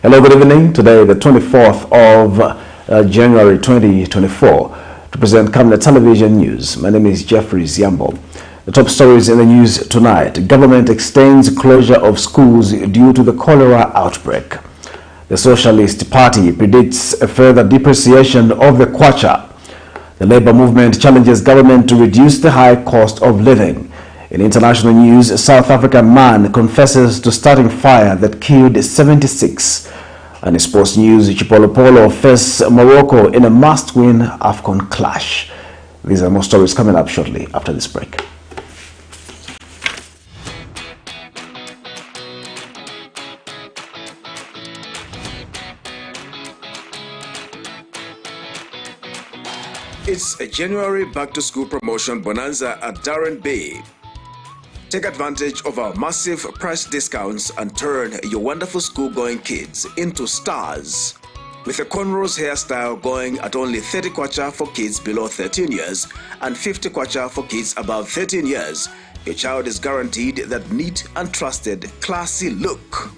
Hello, good evening. Today, the 24th of January 2024. To present Camnet Television News, my name is Jeffrey Ziambo. The top stories in the news tonight. Government extends closure of schools due to the cholera outbreak. The Socialist Party predicts a further depreciation of the kwacha. The labor movement challenges government to reduce the high cost of living. In international news, a South African man confesses to starting fire that killed 76. And in sports news, Chipolopolo face Morocco in a must-win AFCON clash. These are more stories coming up shortly after this break. It's a January back-to-school promotion bonanza at Darren Bay. Take advantage of our massive price discounts and turn your wonderful school-going kids into stars. With a cornrows hairstyle going at only 30 kwacha for kids below 13 years and 50 kwacha for kids above 13 years, your child is guaranteed that neat and trusted, classy look.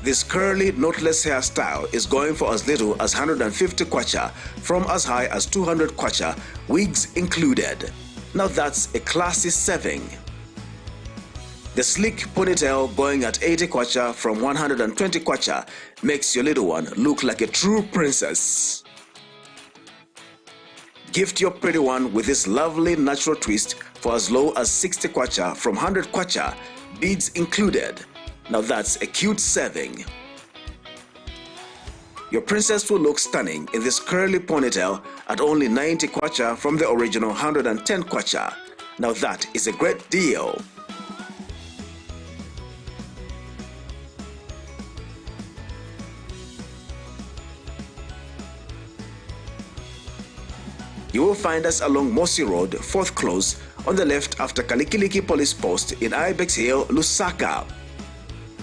This curly, knotless hairstyle is going for as little as 150 kwacha from as high as 200 kwacha, wigs included. Now that's a classy saving. The sleek ponytail going at 80 kwacha from 120 kwacha makes your little one look like a true princess. Gift your pretty one with this lovely natural twist for as low as 60 kwacha from 100 kwacha, beads included. Now that's a cute saving. Your princess will look stunning in this curly ponytail at only 90 kwacha from the original 110 kwacha. Now that is a great deal. You will find us along Mosi Road, 4th Close, on the left after Kalikiliki Police Post in Ibex Hill, Lusaka.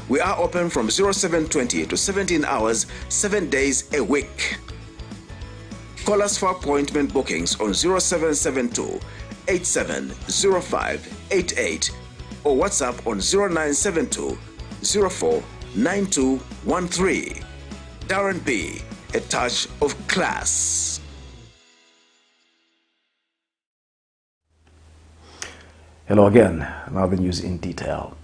We are open from 0720 to 17 hours, 7 days a week. Call us for appointment bookings on 0772 870588 or WhatsApp on 0972 04 9213. Darren B, a touch of class. Hello again. Now the news in detail.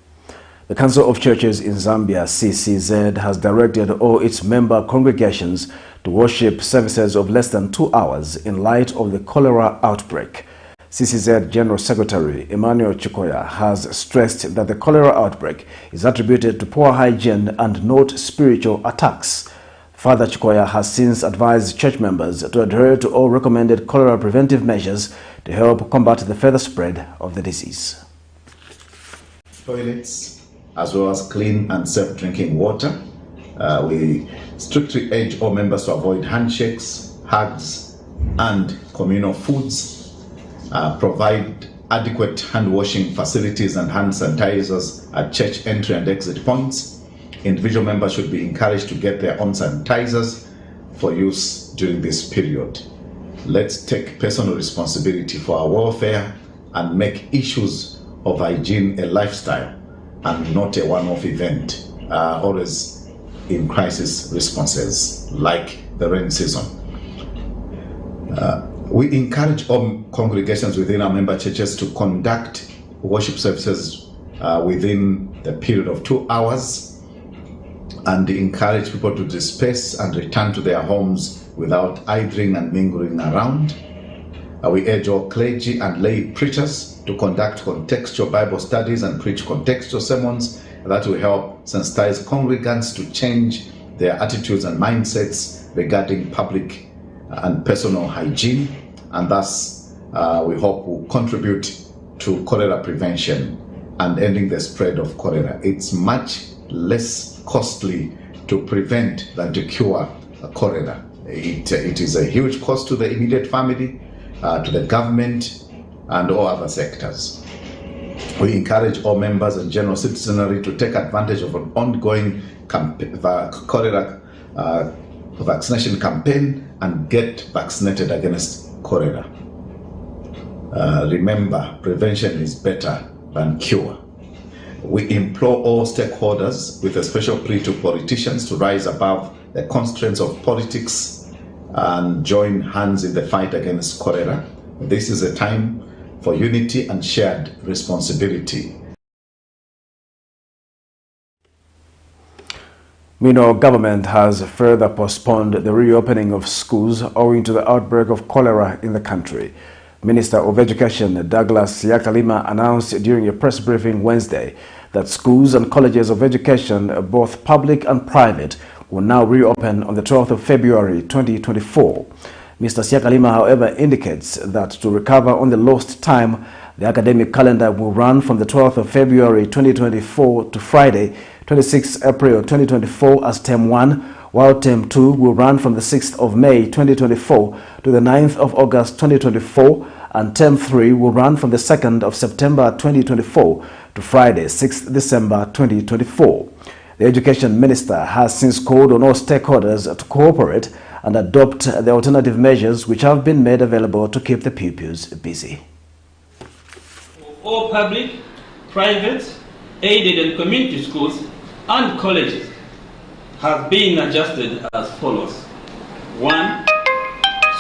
The Council of Churches in Zambia, CCZ, has directed all its member congregations to worship services of less than 2 hours in light of the cholera outbreak. CCZ General Secretary Emmanuel Chikoya has stressed that the cholera outbreak is attributed to poor hygiene and not spiritual attacks. Father Chikoya has since advised church members to adhere to all recommended cholera preventive measures to help combat the further spread of the disease. Toilets, as well as clean and safe drinking water. We strictly urge all members to avoid handshakes, hugs, and communal foods. Provide adequate hand washing facilities and hand sanitizers at church entry and exit points. Individual members should be encouraged to get their own sanitizers for use during this period. Let's take personal responsibility for our welfare and make issues of hygiene a lifestyle and not a one-off event, always in crisis responses like the rain season. We encourage all congregations within our member churches to conduct worship services within the period of 2 hours and encourage people to disperse and return to their homes without idling and mingling around. We urge all clergy and lay preachers to conduct contextual Bible studies and preach contextual sermons that will help sensitize congregants to change their attitudes and mindsets regarding public and personal hygiene, and thus we hope will contribute to cholera prevention and ending the spread of cholera. It's much less costly to prevent than to cure cholera. It is a huge cost to the immediate family, to the government, and all other sectors. We encourage all members and general citizenry to take advantage of an ongoing cholera vaccination campaign and get vaccinated against cholera. Remember, prevention is better than cure. We implore all stakeholders, with a special plea to politicians, to rise above the constraints of politics and join hands in the fight against cholera. This is a time for unity and shared responsibility. Meanwhile, government has further postponed the reopening of schools owing to the outbreak of cholera in the country. Minister of Education Douglas Yakalima announced during a press briefing Wednesday that schools and colleges of education, both public and private, will now reopen on the 12th of February 2024. Mr. Siakalima, however, indicates that to recover on the lost time, the academic calendar will run from the 12th of February 2024 to Friday, 26 April 2024 as Term 1, while Term 2 will run from the 6th of May 2024 to the 9th of August 2024, and Term 3 will run from the 2nd of September 2024 to Friday, 6th December 2024. The Education Minister has since called on all stakeholders to cooperate and adopt the alternative measures which have been made available to keep the pupils busy. All public, private, aided and community schools and colleges have been adjusted as follows. 1.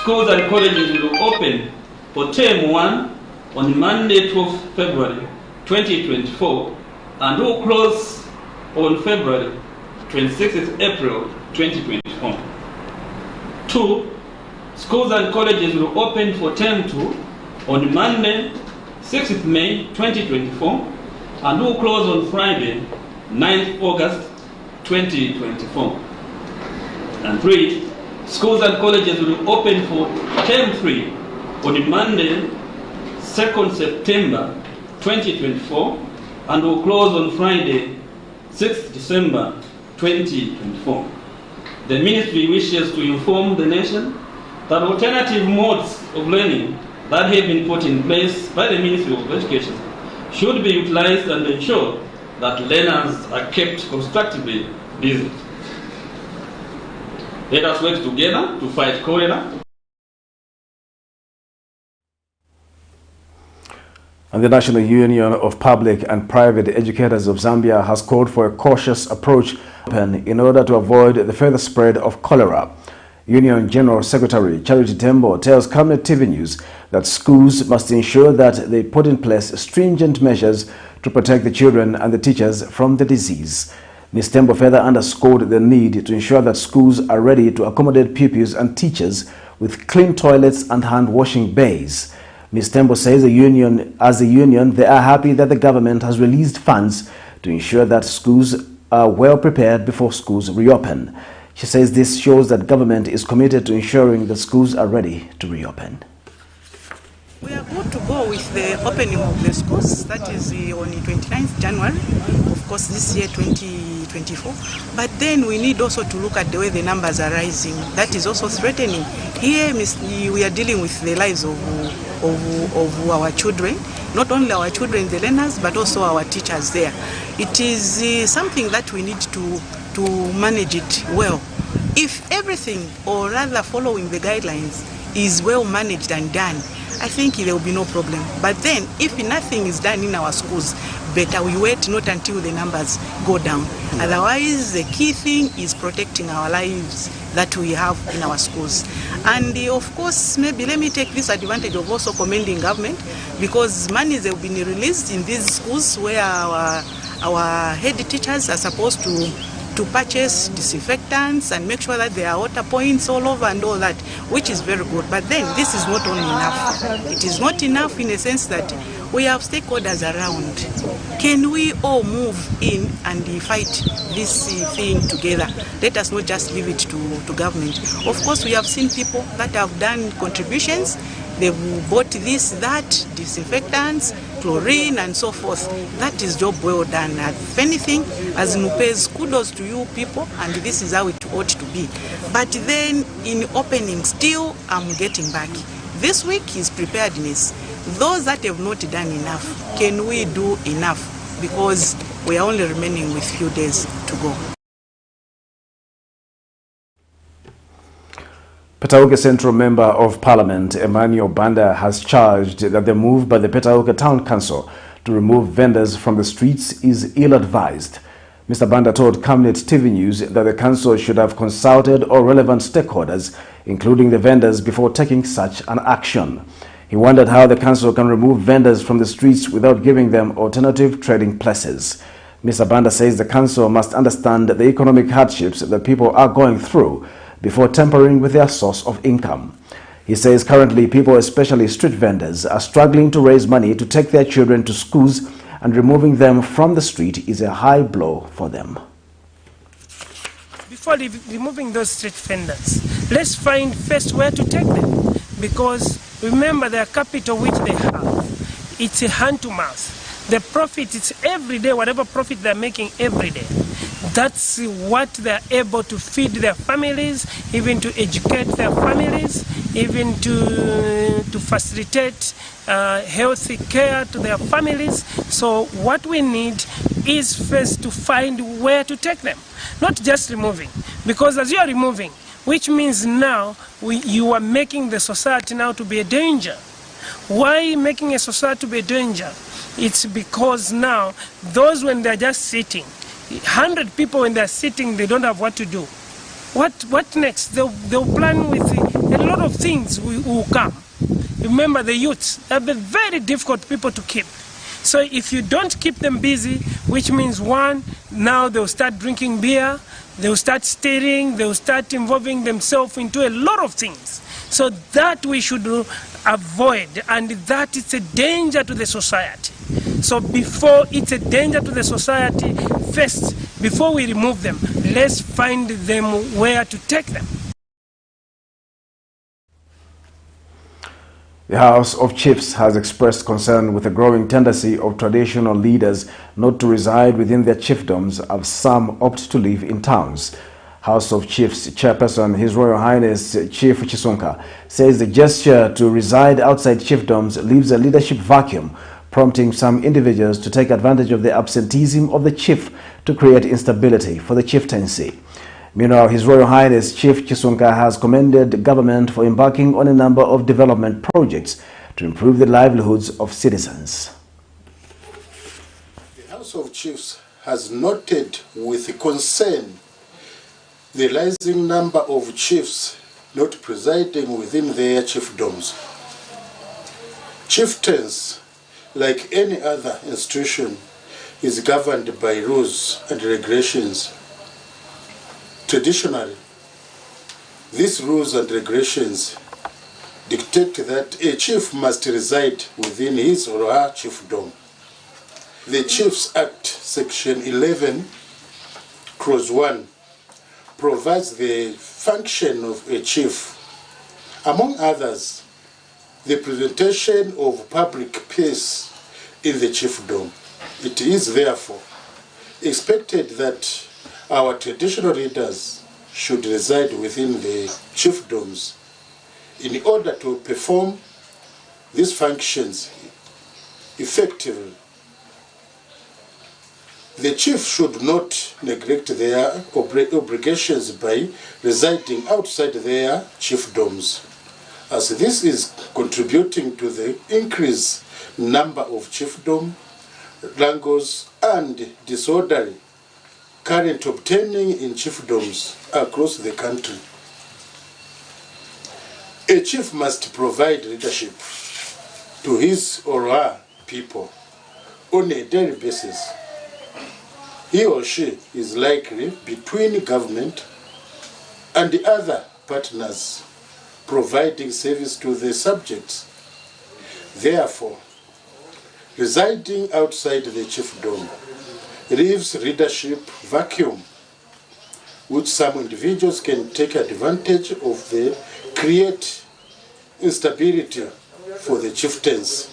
Schools and colleges will open for Term 1 on Monday, 12th February 2024 and will close on February 26th April 2024. 2. Schools and colleges will open for Term 2 on Monday, 6th May 2024 and will close on Friday, 9th August 2024. And 3. Schools and colleges will open for Term 3 on Monday, 2nd September 2024 and will close on Friday, 6th December 2024. The Ministry wishes to inform the nation that alternative modes of learning that have been put in place by the Ministry of Education should be utilized and ensure that learners are kept constructively busy. Let us work together to fight cholera. And the National Union of Public and Private Educators of Zambia has called for a cautious approach in order to avoid the further spread of cholera. Union General Secretary Charity Tembo tells Camnet TV News that schools must ensure that they put in place stringent measures to protect the children and the teachers from the disease. Ms. Tembo further underscored the need to ensure that schools are ready to accommodate pupils and teachers with clean toilets and hand-washing bays. Ms. Tembo says as a union, they are happy that the government has released funds to ensure that schools are well prepared before schools reopen. She says this shows that government is committed to ensuring that schools are ready to reopen. We are good to go with the opening of the schools. That is on the 29th January, of course, this year 2024. But then we need also to look at the way the numbers are rising. That is also threatening. Here we are dealing with the lives of our children, not only our children, the learners, but also our teachers there. It is something that we need to manage it well. If everything, or rather following the guidelines, is well managed and done, I think there will be no problem. But then, if nothing is done in our schools, better we wait not until the numbers go down. Otherwise, the key thing is protecting our lives that we have in our schools. And of course, maybe let me take this advantage of also commending government, because monies have been released in these schools where our head teachers are supposed to purchase disinfectants and make sure that there are water points all over and all that, which is very good. But then this is not only enough. It is not enough in a sense that we have stakeholders around. Can we all move in and fight this thing together? Let us not just leave it to government. Of course, we have seen people that have done contributions. They've bought this, that, disinfectants, chlorine, and so forth. That is job well done. If anything, as Nupes, kudos to you people, and this is how it ought to be. But then in opening, still I'm getting back. This week is preparedness. Those that have not done enough, can we do enough? Because we are only remaining with few days to go. Petauke Central Member of Parliament Emmanuel Banda has charged that the move by the Petauke Town Council to remove vendors from the streets is ill-advised. Mr. Banda told Camnet TV News that the council should have consulted all relevant stakeholders, including the vendors, before taking such an action. He wondered how the council can remove vendors from the streets without giving them alternative trading places. Mr. Banda says the council must understand the economic hardships that people are going through before tampering with their source of income. He says currently people, especially street vendors, are struggling to raise money to take their children to schools, and removing them from the street is a high blow for them. Before removing those street vendors, let's find first where to take them, because remember their capital which they have, it's a hand to mouth. The profit is every day, whatever profit they're making every day. That's what they're able to feed their families, even to educate their families, even to facilitate healthy care to their families. So what we need is first to find where to take them, not just removing. Because as you are removing, which means now you are making the society now to be a danger. Why making a society to be a danger? It's because now those, when they're just sitting, 100 people when they're sitting, they don't have what to do. What next? They'll plan with a lot of things will come. Remember, the youths are very difficult people to keep. So if you don't keep them busy, which means one, now they'll start drinking beer, they'll start stealing, they'll start involving themselves into a lot of things. So that we should avoid, and that is a danger to the society. So before it's a danger to the society, first, before we remove them, let's find them where to take them. The House of Chiefs has expressed concern with the growing tendency of traditional leaders not to reside within their chiefdoms, as some opt to live in towns. House of Chiefs Chairperson, His Royal Highness Chief Chisonka, says the gesture to reside outside chiefdoms leaves a leadership vacuum, prompting some individuals to take advantage of the absenteeism of the chief to create instability for the chieftaincy. Meanwhile, His Royal Highness Chief Chisonka has commended government for embarking on a number of development projects to improve the livelihoods of citizens. The House of Chiefs has noted with concern the rising number of chiefs not presiding within their chiefdoms. Chieftains, like any other institution, is governed by rules and regulations. Traditionally, these rules and regulations dictate that a chief must reside within his or her chiefdom. The Chiefs Act, Section 11, Clause 1, provides the function of a chief, among others, the presentation of public peace in the chiefdom. It is therefore expected that our traditional leaders should reside within the chiefdoms in order to perform these functions effectively. The chief should not neglect their obligations by residing outside their chiefdoms, as this is contributing to the increased number of chiefdom wrangles and disorderly current obtaining in chiefdoms across the country. A chief must provide leadership to his or her people on a daily basis. He or she is likely between government and the other partners providing service to the subjects. Therefore, residing outside the chiefdom leaves leadership vacuum, which some individuals can take advantage of the create instability for the chieftains.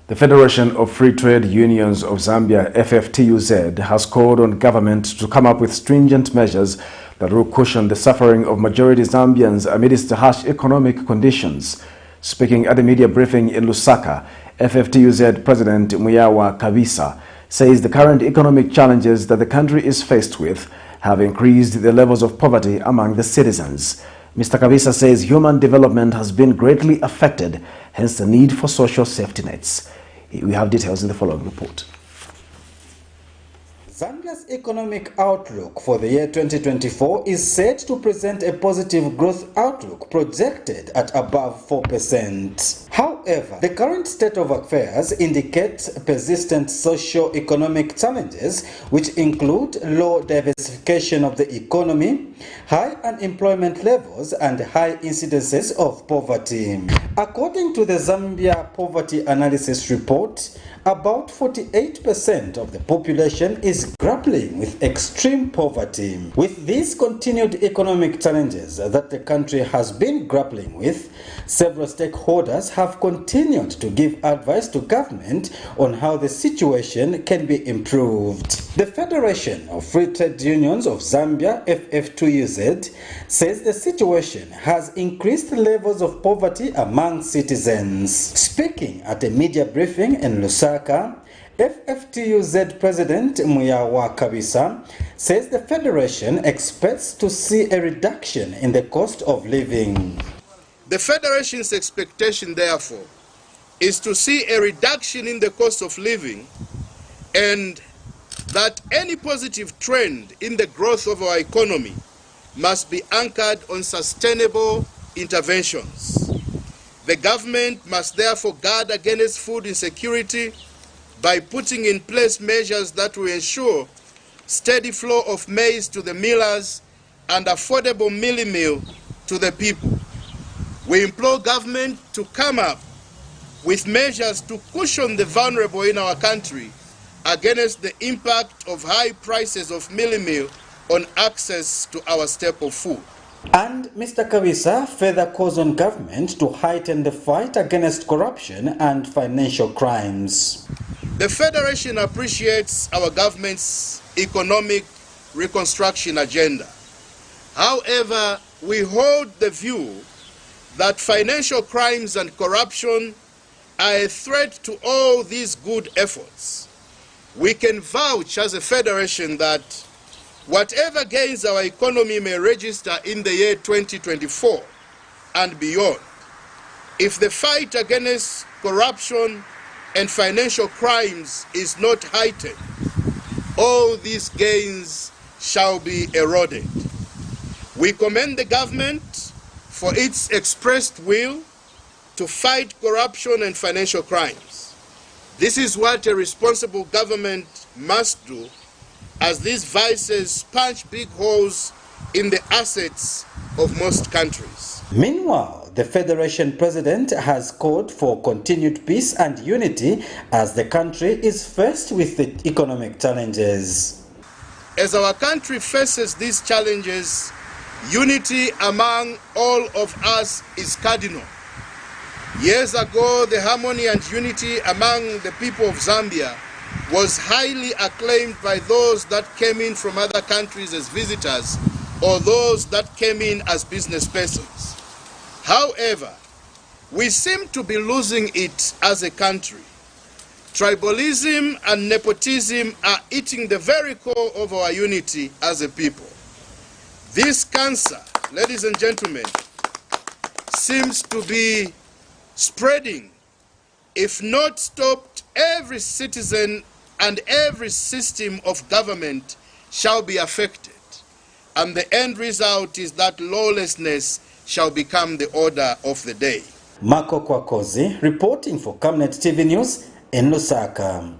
The Federation of Free Trade Unions of Zambia, FFTUZ, has called on government to come up with stringent measures that will cushion the suffering of majority Zambians amidst harsh economic conditions. Speaking at a media briefing in Lusaka, FFTUZ President Muyawa Kabisa says the current economic challenges that the country is faced with have increased the levels of poverty among the citizens. Mr. Kabisa says human development has been greatly affected, hence the need for social safety nets. We have details in the following report. Zambia's economic outlook for the year 2024 is set to present a positive growth outlook projected at above 4%. However, the current state of affairs indicates persistent socio-economic challenges, which include low diversification of the economy, high unemployment levels, and high incidences of poverty. According to the Zambia Poverty Analysis Report, about 48% of the population is grappling with extreme poverty. With these continued economic challenges that the country has been grappling with, several stakeholders have continued to give advice to government on how the situation can be improved. The Federation of Free Trade Unions of Zambia, FF2UZ, says the situation has increased levels of poverty among citizens. Speaking at a media briefing in Lusaka, FF2UZ President Muyawa Kabisa says the Federation expects to see a reduction in the cost of living. The Federation's expectation, therefore, is to see a reduction in the cost of living, and that any positive trend in the growth of our economy must be anchored on sustainable interventions. The government must therefore guard against food insecurity by putting in place measures that will ensure steady flow of maize to the millers and affordable milling meal to the people. We implore government to come up with measures to cushion the vulnerable in our country against the impact of high prices of milling meal on access to our staple food. And Mr. Kabisa further calls on government to heighten the fight against corruption and financial crimes. The Federation appreciates our government's economic reconstruction agenda. However, we hold the view that financial crimes and corruption are a threat to all these good efforts. We can vouch as a federation that whatever gains our economy may register in the year 2024 and beyond, if the fight against corruption and financial crimes is not heightened, all these gains shall be eroded. We commend the government for its expressed will to fight corruption and financial crimes. This is what a responsible government must do, as these vices punch big holes in the assets of most countries. Meanwhile, the Federation President has called for continued peace and unity as the country is faced with the economic challenges. As our country faces these challenges, unity among all of us is cardinal. Years ago, the harmony and unity among the people of Zambia was highly acclaimed by those that came in from other countries as visitors or those that came in as business persons. However, we seem to be losing it as a country. Tribalism and nepotism are eating the very core of our unity as a people. This cancer, ladies and gentlemen, seems to be spreading. If not stopped, every citizen and every system of government shall be affected. And the end result is that lawlessness shall become the order of the day. Marco Kwakozi reporting for Camnet TV News in Lusaka.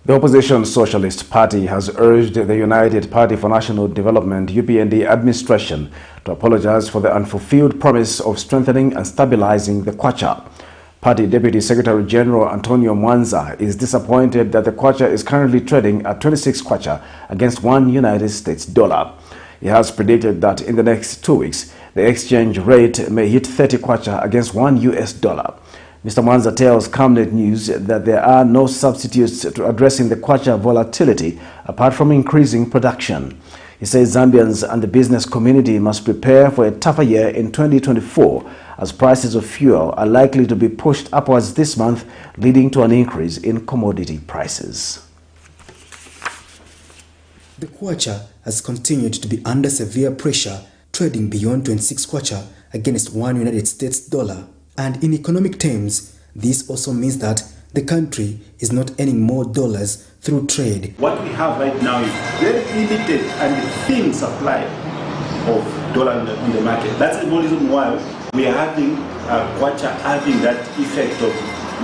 The opposition Socialist Party has urged the United Party for National Development UPND administration to apologize for the unfulfilled promise of strengthening and stabilizing the kwacha. Party Deputy Secretary General Antonio Mwanza is disappointed that the kwacha is currently trading at 26 kwacha against $1 United States dollar. He has predicted that in the next 2 weeks, the exchange rate may hit 30 kwacha against $1 US dollar. Mr. Mwanza tells Camnet News that there are no substitutes to addressing the kwacha volatility apart from increasing production. He says Zambians and the business community must prepare for a tougher year in 2024 as prices of fuel are likely to be pushed upwards this month, leading to an increase in commodity prices. The kwacha has continued to be under severe pressure, trading beyond 26 kwacha against one United States dollar. And in economic terms, this also means that the country is not earning more dollars through trade. What we have right now is very limited and thin supply of dollar in the market. That's the reason why we are having kwacha having that effect of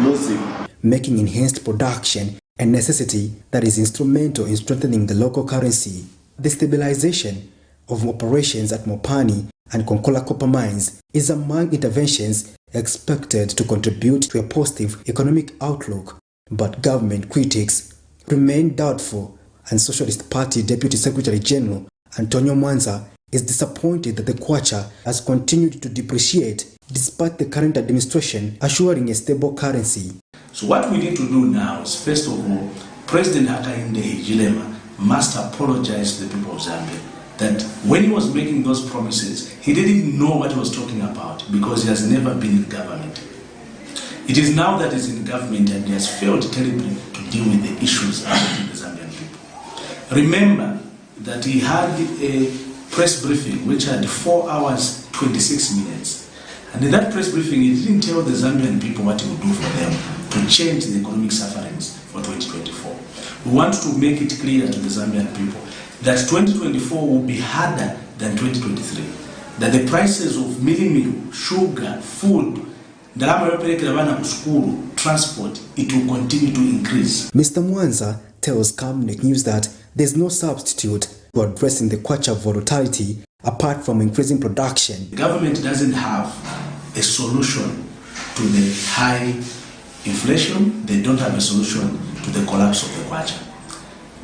losing. Making enhanced production a necessity that is instrumental in strengthening the local currency. The stabilization of operations at Mopani and Konkola copper mines is among interventions expected to contribute to a positive economic outlook, but government critics remain doubtful, and Socialist Party Deputy Secretary General Antonio Mwanza is disappointed that the kwacha has continued to depreciate despite the current administration assuring a stable currency. So what we need to do now is, first of all, President Hakainde Hichilema must apologize to the people of Zambia that when he was making those promises, he didn't know what he was talking about because he has never been in government. It is now that he's in government and he has failed terribly to deal with the issues affecting the Zambian people. Remember that he had a press briefing which had 4 hours 26 minutes. And in that press briefing, he didn't tell the Zambian people what he would do for them to change the economic sufferings for 2024. We want to make it clear to the Zambian people that 2024 will be harder than 2023. That the prices of milling, sugar, food, transport, it will continue to increase. Mr. Mwanza tells Camnet News that there's no substitute to addressing the kwacha volatility apart from increasing production. The government doesn't have a solution to the high inflation. They don't have a solution to the collapse of the kwacha.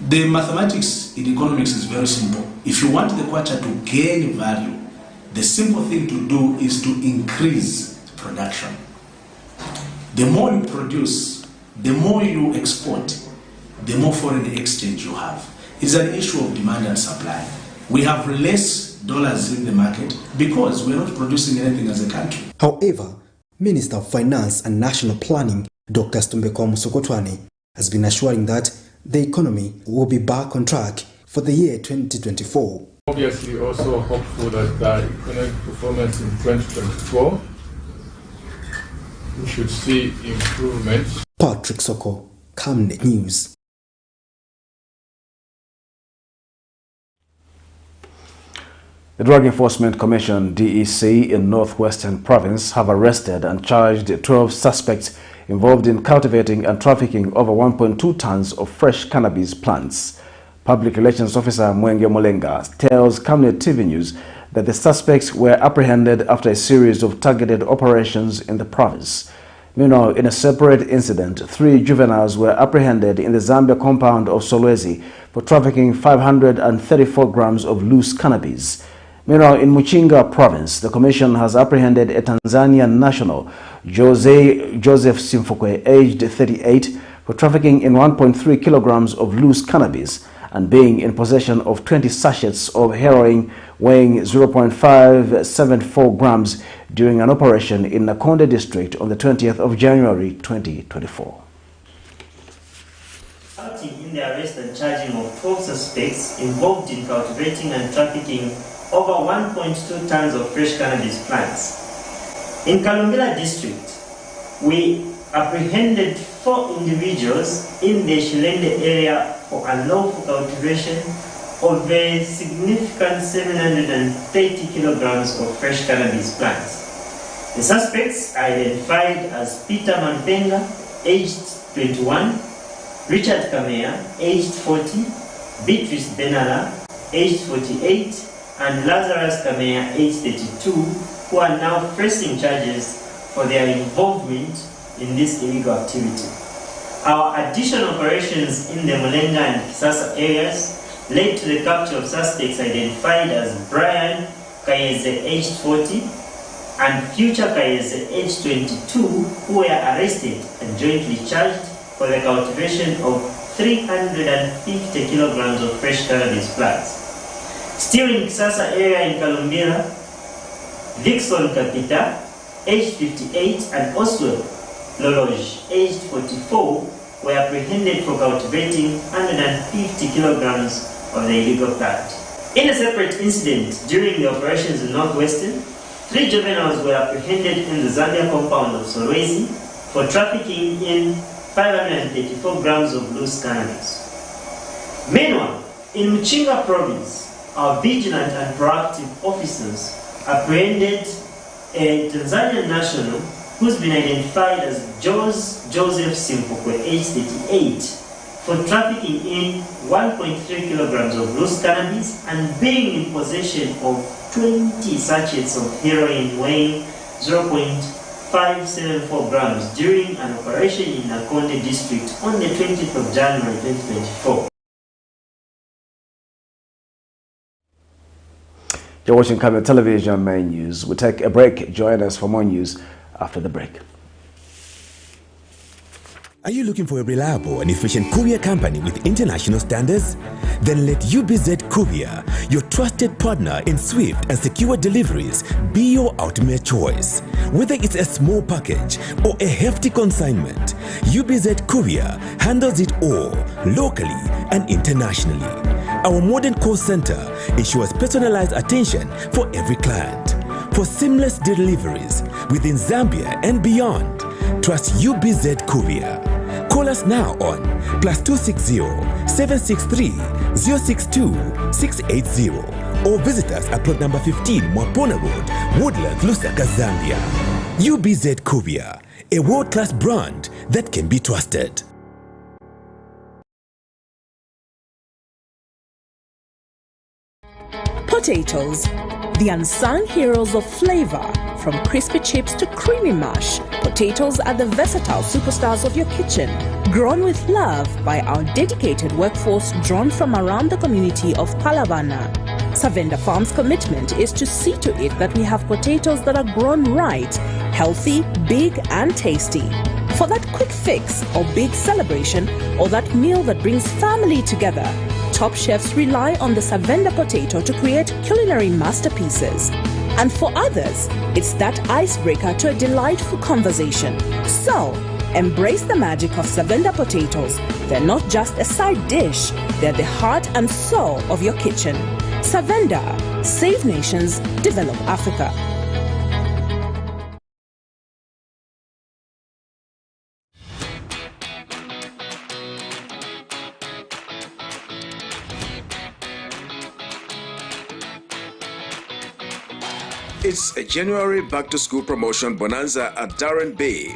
The mathematics in economics is very simple. If you want the kwacha to gain value, the simple thing to do is to increase production. The more you produce, the more you export, the more foreign exchange you have. It's an issue of demand and supply. We have less dollars in the market because we're not producing anything as a country. However, Minister of Finance and National Planning, Dr. Stumbeko Musokotwane, has been assuring that the economy will be back on track for the year 2024. Obviously, also hopeful that the economic performance in 2024, we should see improvements. Patrick Soko, Camnet News. The Drug Enforcement Commission, DEC, in Northwestern Province have arrested and charged 12 suspects involved in cultivating and trafficking over 1.2 tons of fresh cannabis plants. Public Relations Officer Mwenge Molenga tells Camnet TV News that the suspects were apprehended after a series of targeted operations in the province. Meanwhile, in a separate incident, 3 juveniles were apprehended in the Zambia compound of Solwezi for trafficking 534 grams of loose cannabis. Meanwhile, in Muchinga Province, the Commission has apprehended a Tanzanian national, Joseph Simfukwe, aged 38, for trafficking in 1.3 kilograms of loose cannabis and being in possession of 20 sachets of heroin weighing 0.574 grams during an operation in Nakonde district on the 20th of January 2024. In the arrest and charging of 12 suspects involved in cultivating and trafficking over 1.2 tons of fresh cannabis plants. In Kalumbila district, we apprehended 4 individuals in the Shilende area for unlawful cultivation of a significant 730 kilograms of fresh cannabis plants. The suspects are identified as Peter Mampenga, aged 21, Richard Kamea, aged 40, Beatrice Benala, aged 48, and Lazarus Kamea, aged 32, who are now facing charges for their involvement in this illegal activity. Our additional operations in the Mulenga and Kisasa areas led to the capture of suspects identified as Brian Kayeze, aged 40, and Future Kayeze, aged 22, who were arrested and jointly charged for the cultivation of 350 kilograms of fresh cannabis plants. Still in Kisasa area in Kalumbila, Dixon Kapita, aged 58, and Oswald Lologe, aged 44, were apprehended for cultivating 150 kilograms of the illegal third. In a separate incident during the operations in Northwestern, 3 juveniles were apprehended in the Zambia compound of Solwezi for trafficking in 534 grams of loose cannabis. Meanwhile, in Muchinga province, our vigilant and proactive officers apprehended a Tanzanian national who's been identified as Joseph Simpokwe, age 38, for trafficking in 1.3 kilograms of loose cannabis and being in possession of 20 sachets of heroin weighing 0.574 grams during an operation in Nakonde district on the 20th of January 2024. You're watching Camnet Television Main News. We'll take a break. Join us for more news after the break. Are you looking for a reliable and efficient courier company with international standards? Then let UBZ Courier, your trusted partner in swift and secure deliveries, be your ultimate choice. Whether it's a small package or a hefty consignment, UBZ Courier handles it all, locally and internationally. Our modern call center ensures personalized attention for every client. For seamless deliveries within Zambia and beyond, trust UBZ Courier. Call us now on +260 763 062 680 or visit us at plot number 15 Mwapona Road, Woodlands, Lusaka, Zambia. UBZ Courier, a world-class brand that can be trusted. Potatoes, the unsung heroes of flavor. From crispy chips to creamy mash, potatoes are the versatile superstars of your kitchen. Grown with love by our dedicated workforce drawn from around the community of Palavana. Savenda Farm's commitment is to see to it that we have potatoes that are grown right, healthy, big and tasty. For that quick fix or big celebration or that meal that brings family together, top chefs rely on the Savenda potato to create culinary masterpieces. And for others, it's that icebreaker to a delightful conversation. So, embrace the magic of Savenda potatoes. They're not just a side dish, they're the heart and soul of your kitchen. Savenda, save nations, develop Africa. It's a January back-to-school promotion bonanza at Darren Bay.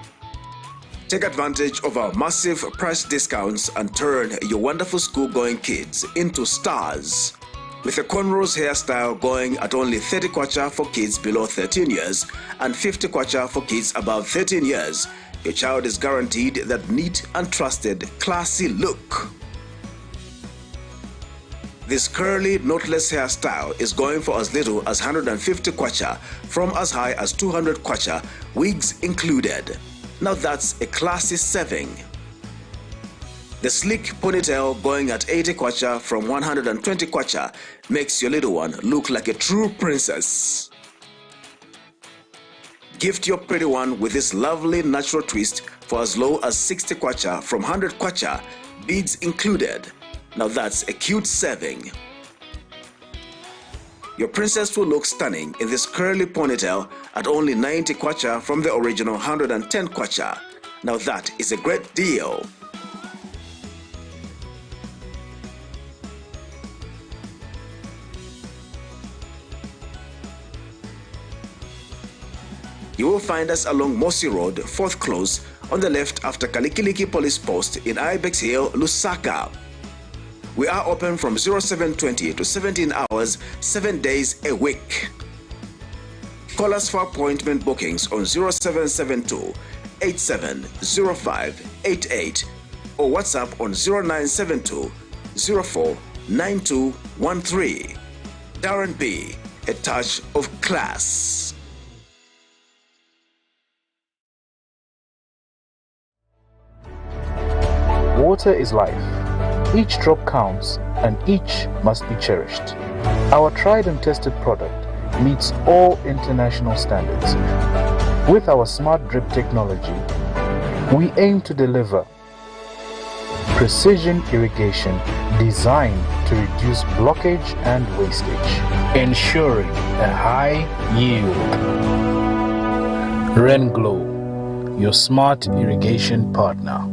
Take advantage of our massive price discounts and turn your wonderful school-going kids into stars. With a cornrows hairstyle going at only 30 kwacha for kids below 13 years and 50 kwacha for kids above 13 years, your child is guaranteed that neat and trusted, classy look. This curly, knotless hairstyle is going for as little as 150 kwacha from as high as 200 kwacha, wigs included. Now that's a classy saving. The sleek ponytail going at 80 kwacha from 120 kwacha makes your little one look like a true princess. Gift your pretty one with this lovely natural twist for as low as 60 kwacha from 100 kwacha, beads included. Now that's a cute saving. Your princess will look stunning in this curly ponytail at only 90 kwacha from the original 110 kwacha. Now that is a great deal. You will find us along Mosi Road, 4th Close, on the left after Kalikiliki Police Post in Ibex Hill, Lusaka. We are open from 0720 to 17 hours, 7 days a week. Call us for appointment bookings on 0772 870588 or WhatsApp on 0972 049213. Darren B, a touch of class. Water is life. Each drop counts and each must be cherished. Our tried and tested product meets all international standards. With our smart drip technology, we aim to deliver precision irrigation designed to reduce blockage and wastage, ensuring a high yield. Renglow, your smart irrigation partner.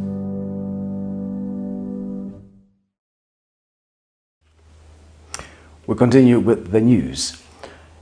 We continue with the news.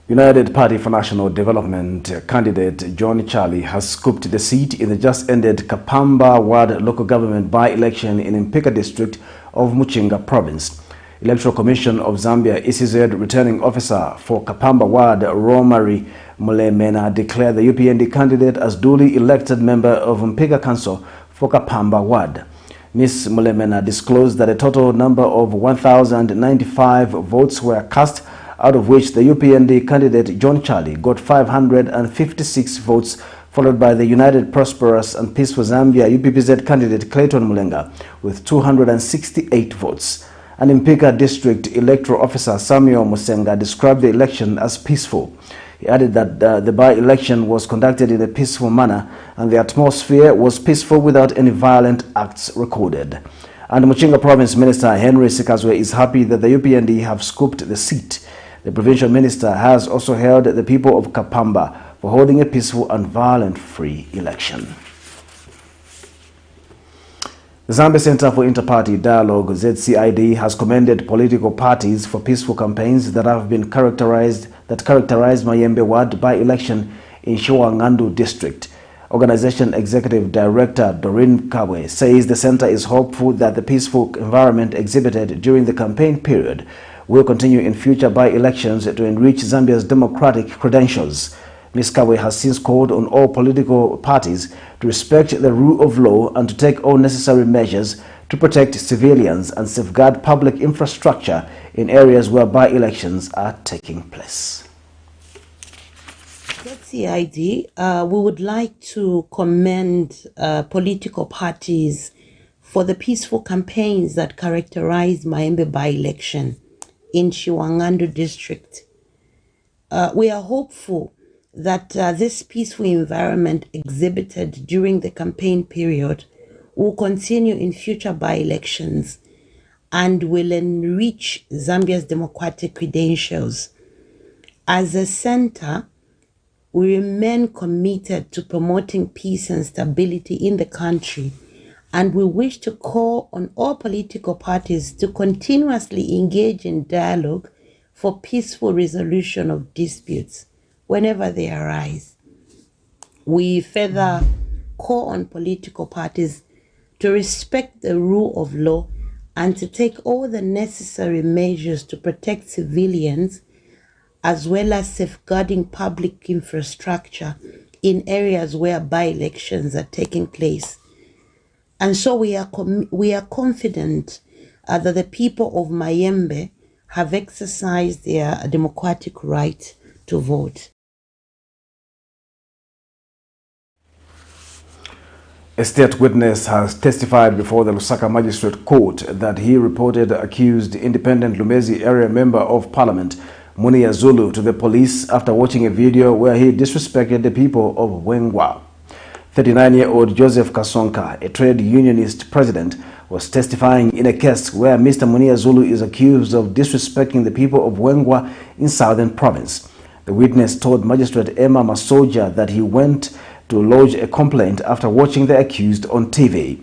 United Party for National Development candidate John Charlie has scooped the seat in the just-ended Kapamba Ward local government by-election in Mpika district of Muchinga province. Electoral Commission of Zambia ECZ returning officer for Kapamba Ward Romari Mulemena declared the UPND candidate as duly elected member of Mpika Council for Kapamba Ward. Ms. Mulemena disclosed that a total number of 1,095 votes were cast, out of which the UPND candidate John Charlie got 556 votes, followed by the United Prosperous and Peaceful Zambia UPPZ candidate Clayton Mulenga with 268 votes. And Mpika District Electoral Officer Samuel Musenga described the election as peaceful. He added that the by-election was conducted in a peaceful manner and the atmosphere was peaceful without any violent acts recorded. And Muchinga Province Minister Henry Sikazwe is happy that the UPND have scooped the seat. The provincial minister has also hailed the people of Kapamba for holding a peaceful and violent-free election. The Zambia Center for Inter-Party Dialogue, ZCID, has commended political parties for peaceful campaigns that have been characterized Mayembe Ward by-election in Showangandu district. Organization Executive Director Doreen Kabwe says the center is hopeful that the peaceful environment exhibited during the campaign period will continue in future by-elections to enrich Zambia's democratic credentials. Ms. Kabwe has since called on all political parties to respect the rule of law and to take all necessary measures to protect civilians and safeguard public infrastructure in areas where by-elections are taking place. ZCID, we would like to commend political parties for the peaceful campaigns that characterized Mayembe by-election in Showangandu district. We are hopeful that this peaceful environment exhibited during the campaign period will continue in future by-elections and will enrich Zambia's democratic credentials. As a center, we remain committed to promoting peace and stability in the country, and we wish to call on all political parties to continuously engage in dialogue for peaceful resolution of disputes whenever they arise. We further call on political parties to respect the rule of law and to take all the necessary measures to protect civilians, as well as safeguarding public infrastructure in areas where by-elections are taking place. And so we are confident that the people of Mayembe have exercised their democratic right to vote. A state witness has testified before the Lusaka Magistrate Court that he reported accused independent Lumezi area member of parliament Munia Zulu to the police after watching a video where he disrespected the people of Wengwa. 39-year-old Joseph Kasonka, a trade unionist president, was testifying in a case where Mr. Munia Zulu is accused of disrespecting the people of Wengwa in Southern Province. The witness told Magistrate Emma Masoja that he went to lodge a complaint after watching the accused on TV.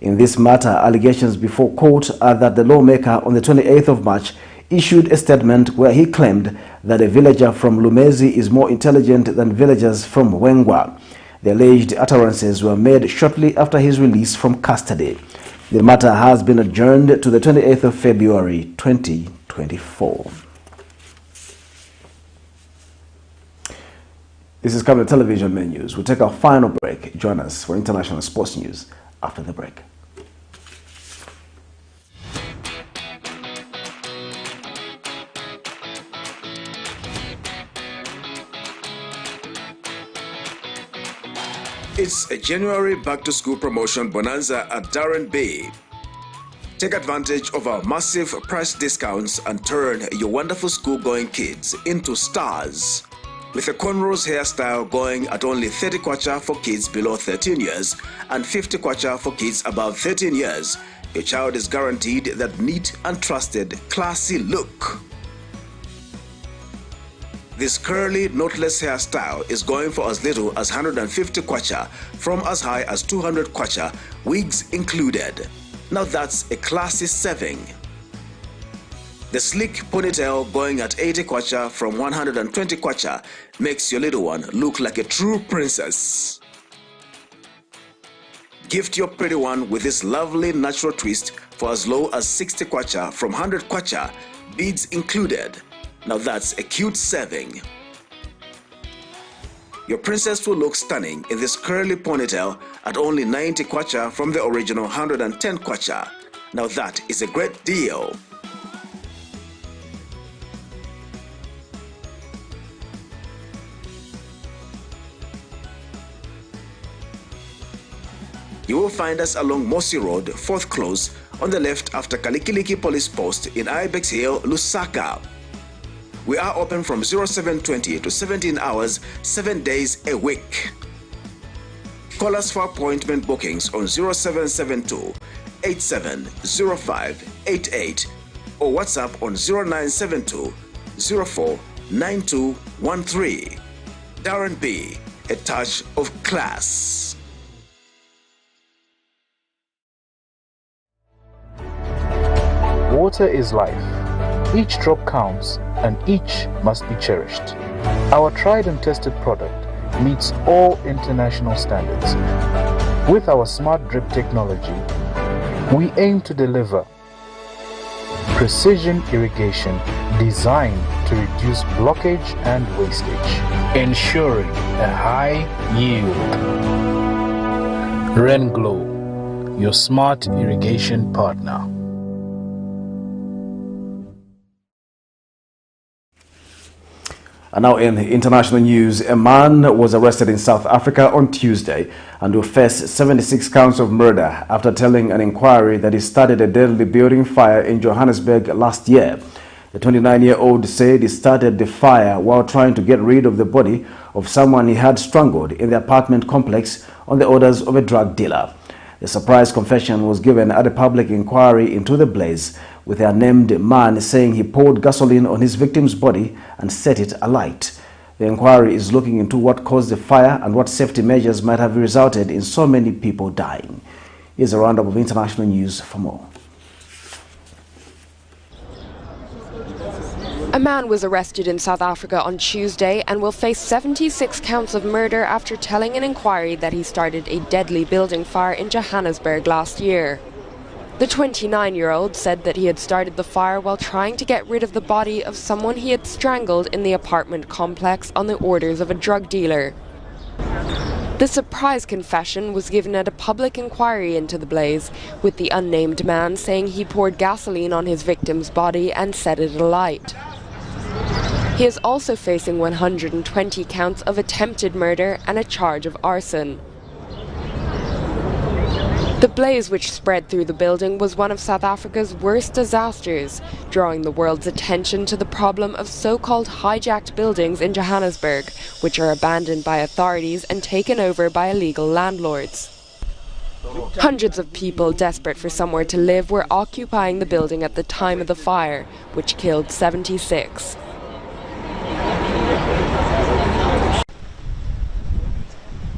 In this matter, allegations before court are that the lawmaker on the 28th of March issued a statement where he claimed that a villager from Lumezi is more intelligent than villagers from Wengwa. The alleged utterances were made shortly after his release from custody. The matter has been adjourned to the 28th of February 2024. This is Camnet Television Main News. We'll take our final break. Join us for international sports news after the break. It's a January back-to-school promotion bonanza at Darren Bay. Take advantage of our massive price discounts and turn your wonderful school-going kids into stars. With a cornrows hairstyle going at only 30 kwacha for kids below 13 years and 50 kwacha for kids above 13 years, your child is guaranteed that neat and trusted, classy look. This curly, knotless hairstyle is going for as little as 150 kwacha, from as high as 200 kwacha, wigs included. Now that's a classy saving. The sleek ponytail going at 80 kwacha from 120 kwacha makes your little one look like a true princess. Gift your pretty one with this lovely natural twist for as low as 60 kwacha from 100 kwacha, beads included. Now that's a cute saving. Your princess will look stunning in this curly ponytail at only 90 kwacha from the original 110 kwacha. Now that is a great deal. You will find us along Mosi Road, 4th Close, on the left after Kalikiliki Police Post in Ibex Hill, Lusaka. We are open from 0720 to 17 hours, 7 days a week. Call us for appointment bookings on 0772 870588 or WhatsApp on 0972 04 9213. Darren B, a touch of class. Water is life. Each drop counts and each must be cherished. Our tried and tested product meets all international standards. With our smart drip technology, we aim to deliver precision irrigation designed to reduce blockage and wastage, ensuring a high yield. Rain Glow, your smart irrigation partner. And now in international news, a man was arrested in South Africa on Tuesday and will face 76 counts of murder after telling an inquiry that he started a deadly building fire in Johannesburg last year. The 29-year-old said he started the fire while trying to get rid of the body of someone he had strangled in the apartment complex on the orders of a drug dealer. The surprise confession was given at a public inquiry into the blaze, with the unnamed man saying he poured gasoline on his victim's body and set it alight. The inquiry is looking into what caused the fire and what safety measures might have resulted in so many people dying. Here's a roundup of international news for more. A man was arrested in South Africa on Tuesday and will face 76 counts of murder after telling an inquiry that he started a deadly building fire in Johannesburg last year. The 29-year-old said that he had started the fire while trying to get rid of the body of someone he had strangled in the apartment complex on the orders of a drug dealer. The surprise confession was given at a public inquiry into the blaze, with the unnamed man saying he poured gasoline on his victim's body and set it alight. He is also facing 120 counts of attempted murder and a charge of arson. The blaze, which spread through the building, was one of South Africa's worst disasters, drawing the world's attention to the problem of so-called hijacked buildings in Johannesburg, which are abandoned by authorities and taken over by illegal landlords. Hundreds of people desperate for somewhere to live were occupying the building at the time of the fire, which killed 76.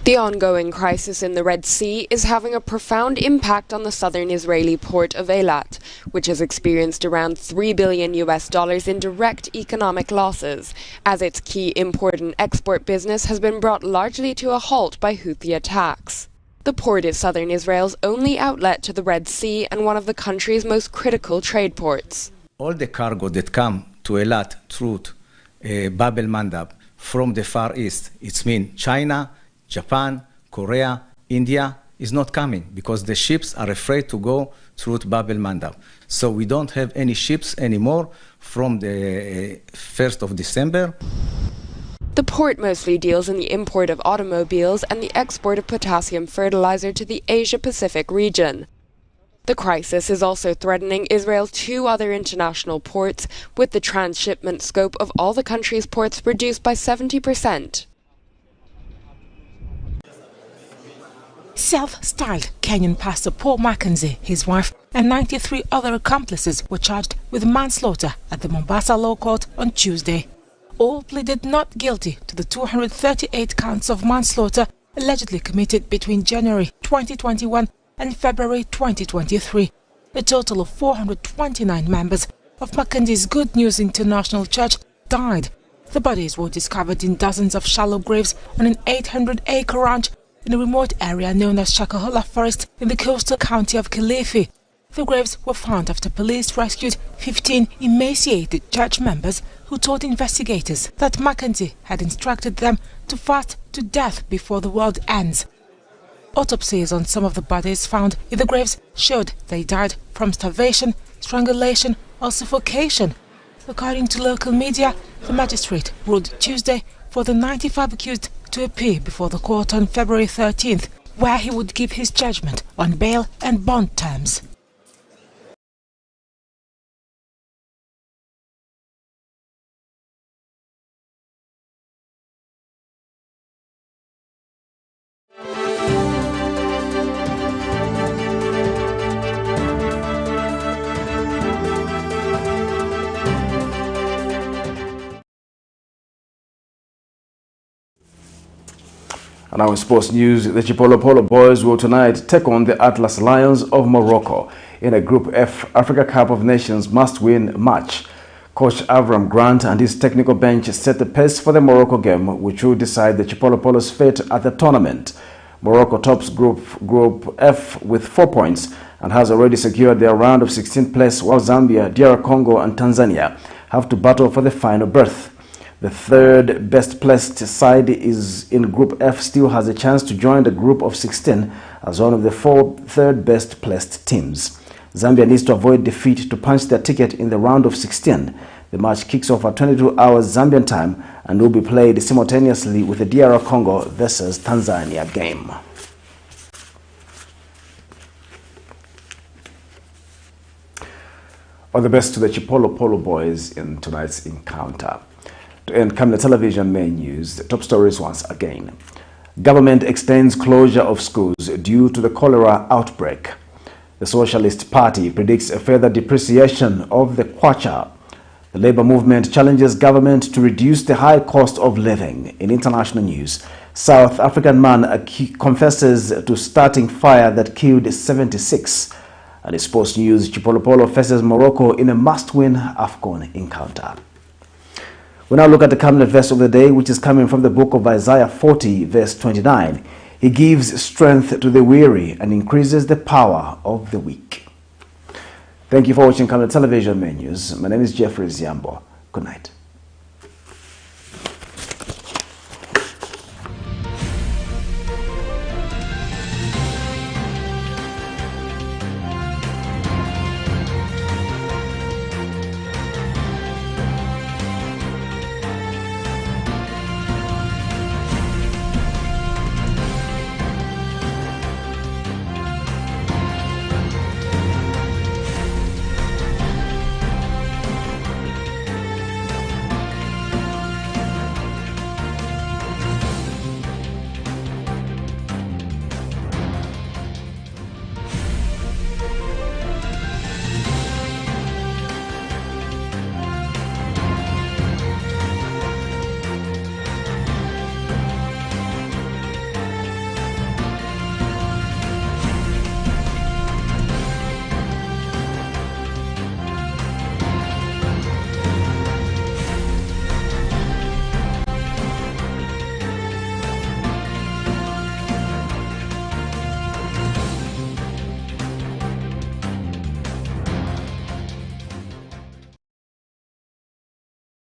The ongoing crisis in the Red Sea is having a profound impact on the southern Israeli port of Eilat, which has experienced around $3 billion in direct economic losses, as its key import and export business has been brought largely to a halt by Houthi attacks. The port is southern Israel's only outlet to the Red Sea and one of the country's most critical trade ports. All the cargo that come to Eilat through Bab el-Mandab from the Far East, it's mean China, Japan, Korea, India, is not coming because the ships are afraid to go through Bab el-Mandab. So we don't have any ships anymore from the 1st of December. The port mostly deals in the import of automobiles and the export of potassium fertilizer to the Asia-Pacific region. The crisis is also threatening Israel's two other international ports, with the transshipment scope of all the country's ports reduced by 70%. Self-styled Kenyan pastor Paul Mackenzie, his wife, and 93 other accomplices were charged with manslaughter at the Mombasa Law Court on Tuesday. All pleaded not guilty to the 238 counts of manslaughter allegedly committed between January 2021 and February 2023. A total of 429 members of Mackenzie's Good News International Church died. The bodies were discovered in dozens of shallow graves on an 800-acre ranch in a remote area known as Shakahola Forest in the coastal county of Kilifi. The graves were found after police rescued 15 emaciated church members who told investigators that Mackenzie had instructed them to fast to death before the world ends. Autopsies on some of the bodies found in the graves showed they died from starvation, strangulation or suffocation. According to local media, the magistrate ruled Tuesday for the 95 accused to appear before the court on February 13th, where he would give his judgment on bail and bond terms. And now in sports news, the Chipolo Polo boys will tonight take on the Atlas Lions of Morocco in a Group F Africa Cup of Nations must-win match. Coach Avram Grant and his technical bench set the pace for the Morocco game, which will decide the Chipolo Polo's fate at the tournament. Morocco tops Group F with 4 points and has already secured their round of 16th place, while Zambia, DR Congo and Tanzania have to battle for the final berth. The third best placed side is in Group F still has a chance to join the group of 16 as one of the 4 third best placed teams. Zambia needs to avoid defeat to punch their ticket in the round of 16. The match kicks off at 22 hours Zambian time and will be played simultaneously with the DR Congo versus Tanzania game. All the best to the Chipolo Polo boys in tonight's encounter. To end Camnet Television main news, the top stories once again. Government extends closure of schools due to the cholera outbreak. The Socialist Party predicts a further depreciation of the kwacha. The labor movement challenges government to reduce the high cost of living. In international news, South African man confesses to starting fire that killed 76. And in sports news, Chipolo Polo faces Morocco in a must-win AFCON encounter. We now look at the Camnet verse of the day, which is coming from the book of Isaiah 40, verse 29. He gives strength to the weary and increases the power of the weak. Thank you for watching Camnet Television Menus. My name is Jeffrey Ziambo. Good night.